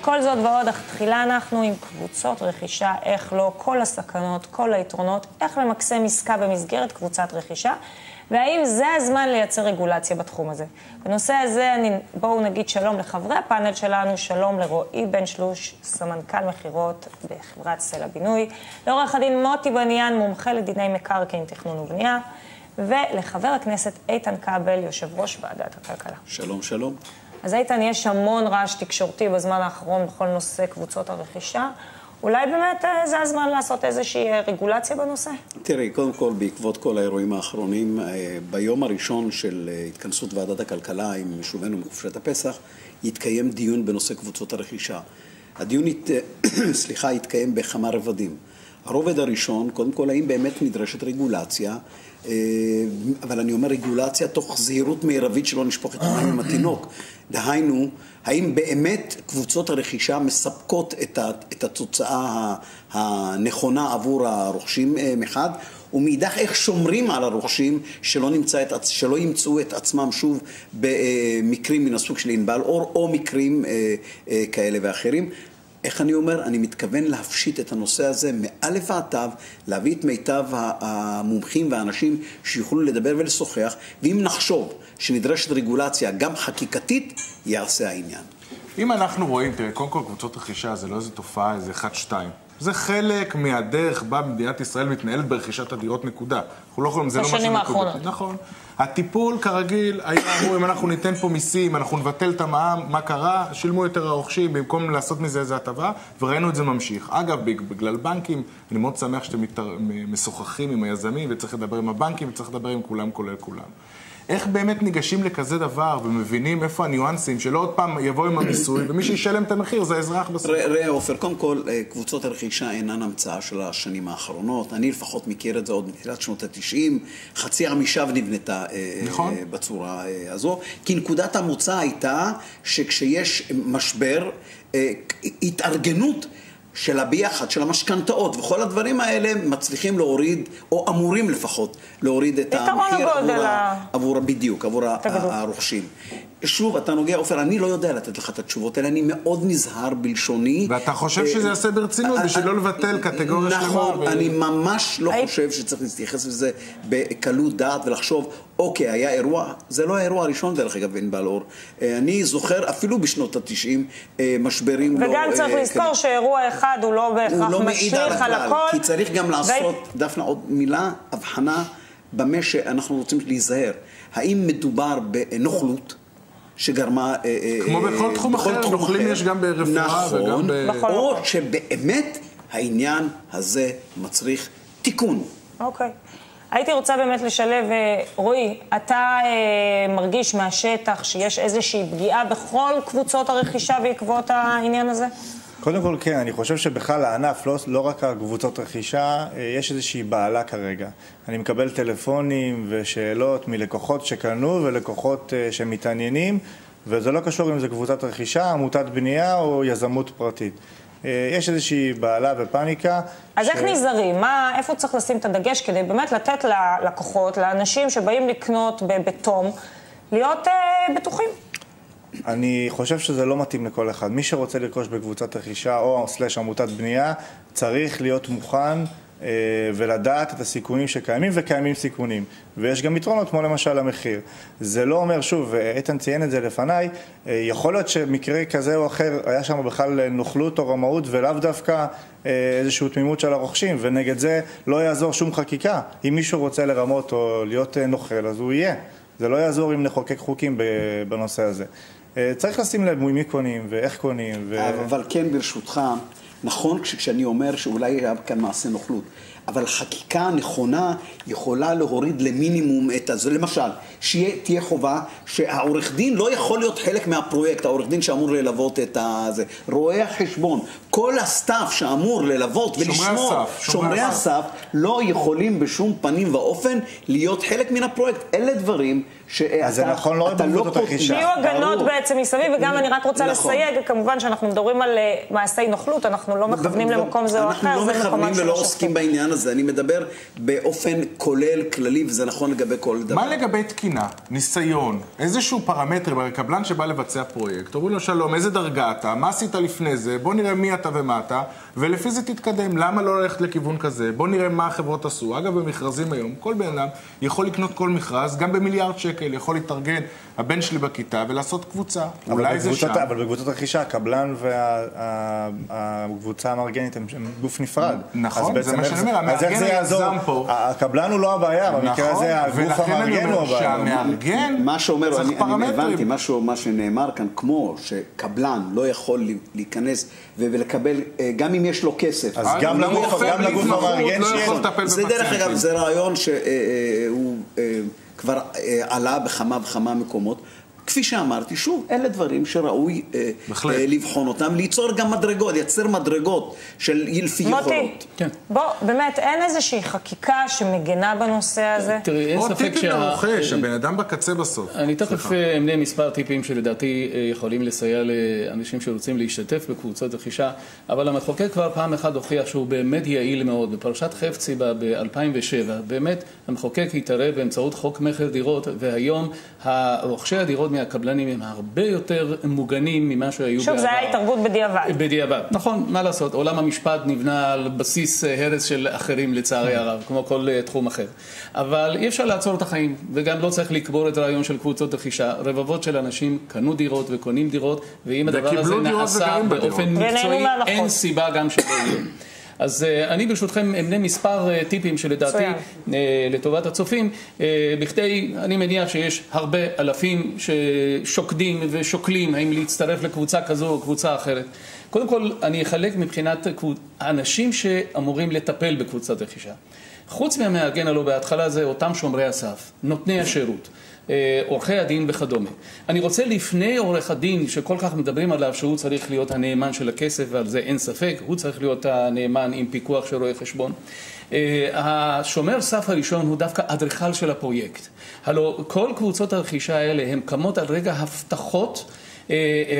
כל זאת ועוד, אך תחילה אנחנו עם קבוצות רכישה, איך לא, כל הסכנות, כל היתרונות, איך למקסם עסקה במסגרת קבוצת רכישה, והאם זה הזמן לייצר רגולציה בתחום הזה. בנושא הזה בואו נגיד שלום לחברי הפאנל שלנו, שלום לרועי בן שלוש, סמנכ"ל מחירות בחברת סלע בינוי, לעורך הדין מוטי בניאן, מומחה לדיני מקרקעין, תכנון ובנייה, ולחבר הכנסת איתן כבל, יושב ראש ועדת הכלכלה. שלום, שלום. אז איתן, יש המון רעש תקשורתי בזמן האחרון בכל נושא קבוצות הרכישה. אולי באמת זה הזמן לעשות איזושהי רגולציה בנושא? תראי, קודם כל, בעקבות כל האירועים האחרונים, ביום הראשון של התכנסות ועדת הכלכלה עם שובנו מחופשת הפסח, יתקיים דיון בנושא קבוצות הרכישה. הדיון יתקיים בכמה רבדים. הרובד הראשון, קודם כל, האם באמת נדרשת רגולציה, אבל אני אומר רגולציה תוך זהירות מרבית שלא נשפוך את המים עם התינוק. דהיינו, האם באמת קבוצות הרכישה מספקות את התוצאה הנכונה עבור הרוכשים מחד, ומאידך איך שומרים על הרוכשים שלא ימצאו את עצמם שוב במקרים מן הסוג של ענבל אור, או מקרים כאלה ואחרים. איך אני אומר? אני מתכוון להפשיט את הנושא הזה מאלף ועד תו, להביא את מיטב המומחים והאנשים שיוכלו לדבר ולשוחח, ואם נחשוב שנדרשת רגולציה גם חקיקתית, יעשה העניין. אם אנחנו רואים, תראה, קודם כל קבוצות רכישה זה לא איזו תופעה, זה 1-2. זה חלק מהדרך בה מדינת ישראל מתנהלת ברכישת הדירות נקודה. אנחנו לא יכולים, זה לא משהו נקודה. נכון. הטיפול כרגיל היה אמור, אם אנחנו ניתן פה מיסים, אנחנו נבטל את המע"מ, מה קרה? שילמו יותר הרוכשים במקום לעשות מזה איזו הטבה, וראינו את זה ממשיך. אגב, בגלל בנקים, אני מאוד שמח שאתם משוחחים עם היזמים, וצריך לדבר עם הבנקים, וצריך לדבר עם כולם, כולל כולם. איך באמת ניגשים לכזה דבר ומבינים איפה הניואנסים, שלא עוד פעם יבוא עם המיסוי, ומי שישלם את המחיר זה האזרח בסוף. ראה עופר, קודם כל, קבוצות הרכישה אינן המצאה של השנים האחרונות. אני לפחות מכיר את זה עוד מתחילת שנות ה-90. חצי עמישב נבנתה בצורה הזו. כי נקודת המוצא הייתה שכשיש משבר, התארגנות של הביחד, של המשכנתאות, וכל הדברים האלה מצליחים להוריד, או אמורים לפחות, להוריד את המחיר עבור הרוכשים. שוב, אתה נוגע, עופר, אני לא יודע לתת לך את התשובות האלה, אני מאוד נזהר בלשוני. ואתה חושב שזה יעשה ברצינות, בשביל לא לבטל קטגוריה שלמה. נכון, אני ממש לא חושב שצריך להתייחס לזה בקלות דעת ולחשוב, אוקיי, היה אירוע, זה לא האירוע הראשון דרך אגב ענבל אור. אני זוכר אפילו בשנות ה-90 משברים לא... וגם צריך לזכור שאירוע אחד הוא לא בהכרח משליך על הכל. כי צריך גם לעשות, דפנה, עוד מילה, הבחנה במה שאנחנו רוצים להיזהר. האם מדובר בנוכלות, שגרמה... כמו בכל תחום אחר, נוכלים יש גם ברפואה וגם ב... או שבאמת העניין הזה מצריך תיקון. אוקיי. הייתי רוצה באמת לשלב, רועי, אתה מרגיש מהשטח שיש איזושהי פגיעה בכל קבוצות הרכישה בעקבות העניין הזה? קודם כל כן, אני חושב שבכלל הענף, לא רק הקבוצות רכישה, יש איזושהי בעלה כרגע. אני מקבל טלפונים ושאלות מלקוחות שקנו ולקוחות שמתעניינים, וזה לא קשור אם זה קבוצת רכישה, עמותת בנייה או יזמות פרטית. יש איזושהי בעלה ופניקה. אז איך נזהרים? איפה צריך לשים את הדגש כדי באמת לתת ללקוחות, לאנשים שבאים לקנות בתום, להיות בטוחים? אני חושב שזה לא מתאים לכל אחד. מי שרוצה לרכוש בקבוצת רכישה או / עמותת בנייה, צריך להיות מוכן ולדעת את הסיכונים שקיימים, וקיימים סיכונים. ויש גם יתרונות כמו למשל המחיר. זה לא אומר, שוב, איתן ציין את זה לפניי, יכול להיות שמקרה כזה או אחר היה שם בכלל נוכלות או רמאות, ולאו דווקא איזושהי תמימות של הרוכשים, ונגד זה לא יעזור שום חקיקה. אם מישהו רוצה לרמות או להיות נוכל, אז הוא יהיה. זה לא יעזור אם נחוקק חוקים בנושא הזה. צריך לשים לב מי קונים ואיך קונים. אבל כן, ברשותך, נכון כשאני אומר שאולי היה כאן מעשה נוכלות, אבל חקיקה נכונה יכולה להוריד למינימום את זה. למשל, שתהיה חובה שהעורך דין לא יכול להיות חלק מהפרויקט, העורך דין שאמור ללוות את זה, רואי החשבון, כל הסטאפ שאמור ללוות ולשמור, שומרי הסף, לא יכולים בשום פנים ואופן להיות חלק מן הפרויקט. אלה דברים שאתה נכון, לא בקבוצות רכישה. יהיו הגנות בעצם מסביב, וגם אני רק רוצה לסייג, כמובן שאנחנו מדברים על מעשי נוכלות, אנחנו אנחנו לא מכוונים למקום זה או אחר, אנחנו לא מכוונים ולא עוסקים בעניין הזה, אני מדבר באופן כולל, כללי, וזה נכון לגבי כל דבר. מה לגבי תקינה, ניסיון, איזשהו פרמטרים, הרי קבלן שבא לבצע פרויקט, אומרים לו שלום, איזה דרגה אתה, מה עשית לפני זה, בוא נראה מי אתה ומה אתה, ולפי זה תתקדם, למה לא ללכת לכיוון כזה, בוא נראה מה החברות עשו. אגב, במכרזים היום, כל בן אדם יכול לקנות כל מכרז, גם במיליארד שקל, יכול להתארגן הבן שלי בכיתה ולעשות קבוצה. אולי זה שם. אבל בקבוצות רכישה, הקבלן והקבוצה המארגנת הם גוף נפרד. נכון, זה מה שאני אומר, המארגן היזם פה. הקבלן הוא לא הבעיה, במקרה הזה הגוף המארגן הוא הבעיה. שהמארגן צריך פרמטרים. הבנתי, מה שנאמר כאן, כמו שקבלן לא יכול להיכנס ולקבל, גם אם יש לו כסף. אז גם לגוף המארגן זה דרך אגב, זה רעיון שהוא כבר עלה בכמה וכמה מקומות. כפי שאמרתי, שוב, אלה דברים שראוי לבחון אותם, ליצור גם מדרגות, לייצר מדרגות של לפי יכולות. בוא, באמת, אין איזושהי חקיקה שמגנה בנושא הזה? תראי, אין ספק טיפים לרוכש, הבן אדם בקצה בסוף. אני תכף אמנה מספר טיפים שלדעתי יכולים לסייע לאנשים שרוצים להשתתף בקבוצות רכישה, אבל המחוקק כבר פעם אחת הוכיח שהוא באמת יעיל מאוד. בפרשת חפציבה ב-2007, באמת המחוקק התערב באמצעות חוק מכר דירות, והיום רוכשי הדירות מהקבלנים הם הרבה יותר מוגנים ממה שהיו בעבר. שוב, זה היה התערבות בדיעבד. בדיעבד. נכון, מה לעשות? עולם המשפט נבנה על בסיס הרס של אחרים לצערי הרב, כמו כל תחום אחר. אבל אי אפשר לעצור את החיים, וגם לא צריך לקבור את הרעיון של קבוצות רכישה. רבבות של אנשים קנו דירות וקונים דירות, ואם הדבר הזה נעשה באופן מקצועי, אין סיבה גם שלא יהיה. אז אני ברשותכם אמנה מספר טיפים שלדעתי לטובת הצופים, בכדי, אני מניח שיש הרבה אלפים ששוקדים ושוקלים האם להצטרף לקבוצה כזו או קבוצה אחרת. קודם כל, אני אחלק מבחינת האנשים שאמורים לטפל בקבוצת רכישה. חוץ מהמארגן הלא בהתחלה זה אותם שומרי הסף, נותני השירות. עורכי הדין וכדומה. אני רוצה לפני עורך הדין שכל כך מדברים עליו שהוא צריך להיות הנאמן של הכסף, ועל זה אין ספק, הוא צריך להיות הנאמן עם פיקוח של רואה חשבון. השומר סף הראשון הוא דווקא אדריכל של הפרויקט. הלוא כל קבוצות הרכישה האלה הן קמות על רגע הבטחות,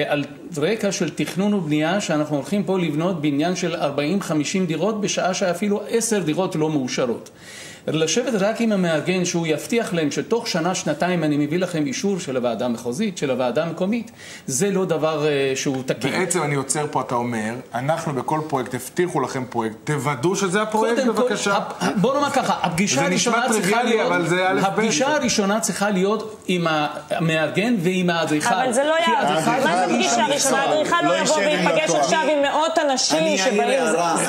על רקע של תכנון ובנייה שאנחנו הולכים פה לבנות בניין של 40-50 דירות בשעה שאפילו 10 דירות לא מאושרות. לשבת רק עם המארגן שהוא יבטיח להם שתוך שנה-שנתיים אני מביא לכם אישור של הוועדה המחוזית, של הוועדה המקומית, זה לא דבר שהוא תקין. בעצם אני יוצר פה, אתה אומר, אנחנו בכל פרויקט הבטיחו לכם פרויקט, תוודאו שזה הפרויקט בבקשה. בוא נאמר ככה, הפגישה הראשונה צריכה להיות עם המארגן ועם האדריכל. אבל זה לא יעד. מה זה פגישה ראשונה? האדריכל לא יבוא ויפגש עכשיו עם מאות אנשים שבאים,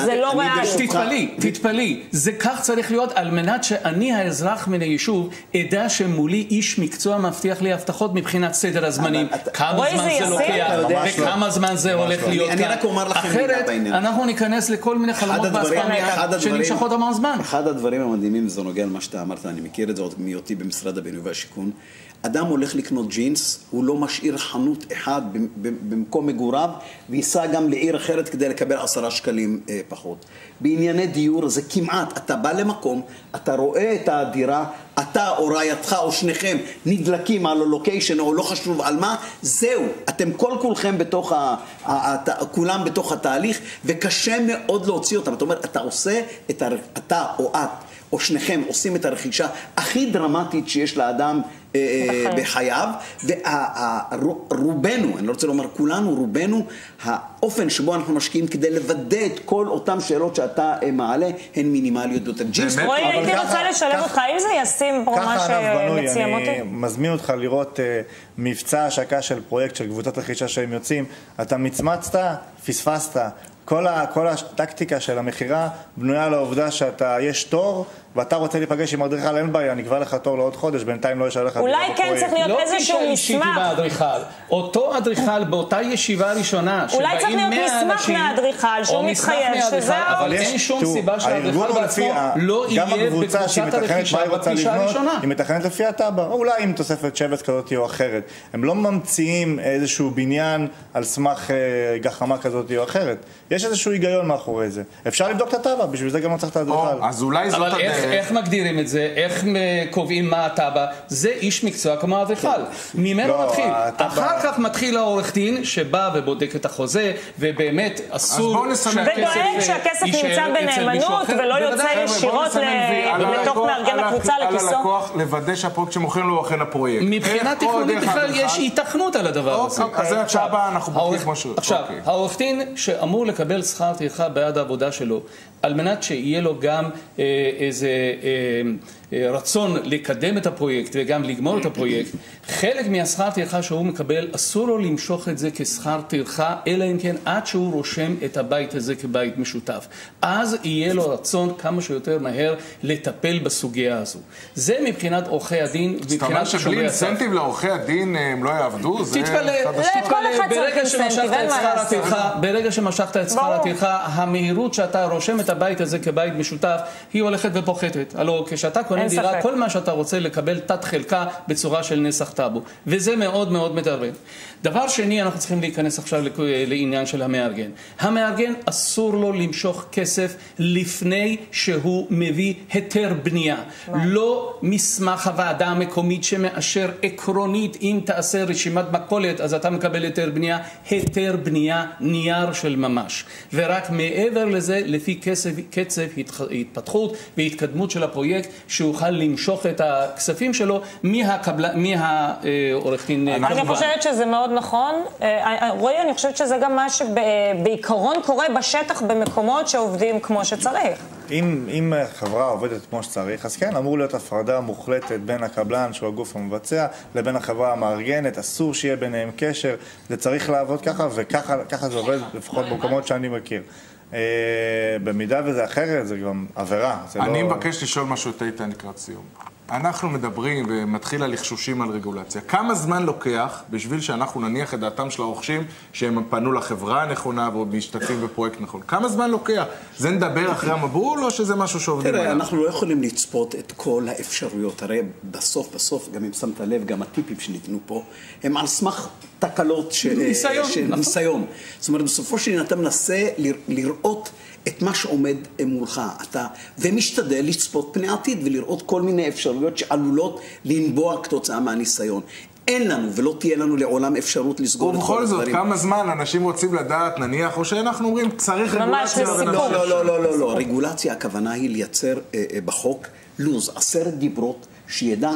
זה לא ריאלי. תתפלאי, זה כך צריך להיות על מנת שאני האזרח מן היישוב אדע שמולי איש מקצוע מבטיח לי הבטחות מבחינת סדר הזמנים, כמה זמן זה לוקח וכמה זמן זה הולך להיות כאן. אחרת אנחנו ניכנס לכל מיני חלומות באספמיה שנמשכות המון זמן. אחד הדברים המדהימים, זה נוגע למה שאתה אמרת, אני מכיר את זה עוד מהיותי במשרד הבינוי והשיכון, אדם הולך לקנות ג'ינס, הוא לא משאיר חנות אחד במקום מגוריו, וייסע גם לעיר אחרת כדי לקבל 10 שקלים פחות. בענייני דיור זה כמעט, אתה בא למקום, אתה רואה את הדירה, אתה או רעייתך או שניכם נדלקים על הלוקיישן או לא חשוב על מה, זהו, אתם כולכם בתוך, כולם בתוך התהליך, וקשה מאוד להוציא אותם. זאת אומרת, אתה עושה, אתה או את, או שניכם עושים את הרכישה הכי דרמטית שיש לאדם בחייו, ורובנו, אני לא רוצה לומר כולנו, רובנו, האופן שבו אנחנו משקיעים כדי לוודא את כל אותם שאלות שאתה מעלה, הן מינימליות יותר. רועי, הייתי רוצה לשלב אותך, האם זה ישים פה מה שמציע מוטי? אני מזמין אותך לראות מבצע השקה של פרויקט של קבוצת רכישה שהם יוצאים, אתה מצמצת, פספסת. כל הטקטיקה של המחירה בנויה על העובדה יש תור, ואתה רוצה להיפגש עם אדריכל, אין בעיה, נקבע לך תור לעוד חודש, בינתיים לא יש עליך דירה בפרויקט. אולי כן צריך להיות איזשהו מסמך. אותו אדריכל באותה ישיבה ראשונה, אולי צריך להיות מסמך מהאדריכל, שהוא מתחייב שזה... אבל אין שום סיבה שהאדריכל בעצמו לא יהיה בקבוצת הרכישה בפגישה הראשונה. היא מתכנת לפי הטאבע, או אולי עם תוספת שבט כזאת או אחרת. הם לא ממציאים איזשהו בניין על סמך גחמה כזאת או אחרת. יש איזשהו היגיון מאחורי זה. אפשר לבדוק את הטאבע, בשביל זה גם לא צריך את האדריכל. אז אולי זאת הדרך. איך מגדירים את זה, איך קובעים מה התב"ע, זה איש מקצוע כמו אדריכל. ממנו מתחיל. אחר כך מתחיל העורך דין שבא ובודק את החוזה, ובאמת אסור ודואג שהכסף נמצא בנאמנות ולא יוצא ישירות לתוך מארגן הקבוצה לכיסו. על הלקוח לוודא שהפרויקט שמוכר לו הוא אכן הפרויקט. מבחינת תכנונית בכלל יש היתכנות על הדבר הזה. אז זה התב"ע, אנחנו בודקים משהו. עכשיו, העורך דין שאמור לקבל שכר טרחה בעד העבודה שלו, על מנת שיהיה לו גם איזה רצון לקדם את הפרויקט וגם לגמור את הפרויקט, חלק מהשכר טרחה שהוא מקבל, אסור לו למשוך את זה כשכר טרחה, אלא אם כן עד שהוא רושם את הבית הזה כבית משותף. אז יהיה לו רצון כמה שיותר מהר לטפל בסוגיה הזו. זה מבחינת עורכי הדין, זאת אומרת שבלי אינסנטיב לעורכי הדין הם לא יעבדו? תתפלא, ברגע שמשכת את שכר הטרחה, המהירות שאתה רושם את הבית הזה כבית משותף, היא הולכת ופוחתת. הלוא כשאתה קונה דירה, כל מה שאתה רוצה לקבל תת חלקה בצורה של נסח טאבו. וזה מאוד מאוד מתערב. דבר שני, אנחנו צריכים להיכנס עכשיו לעניין של המארגן. המארגן אסור לו למשוך כסף לפני שהוא מביא היתר בנייה. לא מסמך הוועדה המקומית שמאשר עקרונית, אם תעשה רשימת מכולת, אז אתה מקבל היתר בנייה. היתר בנייה, נייר של ממש. ורק מעבר לזה, לפי קצב התפתחות והתקדמות של הפרויקט, שיוכל למשוך את הכספים שלו מהעורך דין. אני חושבת שזה מאוד נכון. רועי, אני חושבת שזה גם מה שבעיקרון קורה בשטח במקומות שעובדים כמו שצריך. אם חברה עובדת כמו שצריך, אז כן, אמור להיות הפרדה מוחלטת בין הקבלן, שהוא הגוף המבצע, לבין החברה המארגנת. אסור שיהיה ביניהם קשר, זה צריך לעבוד ככה, וככה זה עובד לפחות במקומות שאני מכיר. במידה וזה אחרת, זה גם עבירה. אני מבקש לשאול משהו את איתן לקראת סיום. אנחנו מדברים ומתחיל הלחשושים על רגולציה. כמה זמן לוקח בשביל שאנחנו נניח את דעתם של הרוכשים שהם פנו לחברה הנכונה ומשתתפים בפרויקט נכון? כמה זמן לוקח? זה נדבר אחרי המבול או שזה משהו שעובדים עליו? תראה, אנחנו לא יכולים לצפות את כל האפשרויות. הרי בסוף, גם אם שמת לב, גם הטיפים שניתנו פה, הם על סמך תקלות ניסיון. זאת אומרת, בסופו של דבר אתה מנסה לראות את מה שעומד מולך, ומשתדל לצפות פני עתיד ולראות כל מיני אפשרויות שעלולות לנבוע כתוצאה מהניסיון. אין לנו ולא תהיה לנו לעולם אפשרות לסגור את כל הדברים. ובכל זאת, כמה זמן אנשים רוצים לדעת, נניח, או שאנחנו אומרים, צריך רגולציה. לא, רגולציה, הכוונה היא לייצר בחוק לוז, 10 דיברות, שידע...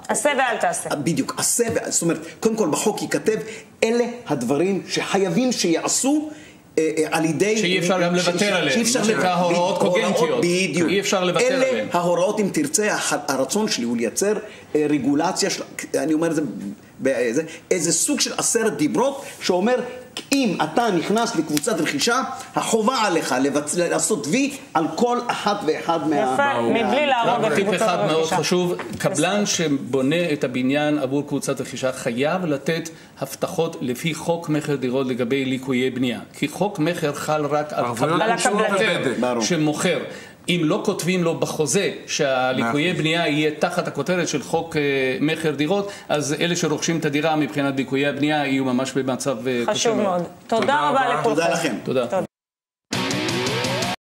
עשה ואל תעשה. בדיוק, עשה ואל... זאת אומרת, קודם כל בחוק ייכתב, אלה הדברים שחייבים שיעשו, על ידי... שאי אפשר גם לוותר עליהם, שנקרא הוראות קוגנטיות. בדיוק. אי אפשר לוותר עליהם. אלה ההוראות, אם תרצה, הרצון שלי הוא לייצר רגולציה, אני אומר איזה סוג של 10 דיברות, שאומר, אם אתה נכנס לקבוצת רכישה, החובה עליך לעשות וי על כל אחת ואחד יפה, מבלי להרוג את קבוצת אחד מאוד הרכישה. חשוב, קבלן שבונה את הבניין עבור קבוצת רכישה חייב לתת הבטחות לפי חוק מכר דירות לגבי ליקויי בנייה. כי חוק מכר חל רק על קבלן שמוכר. אם לא כותבים לו בחוזה שהליקויי בנייה יהיה תחת הכותרת של חוק מכר דירות, אז אלה שרוכשים את הדירה מבחינת ליקויי הבנייה יהיו ממש במצב קשה. חשוב מאוד. תודה רבה לכולכם. תודה לכם. תודה.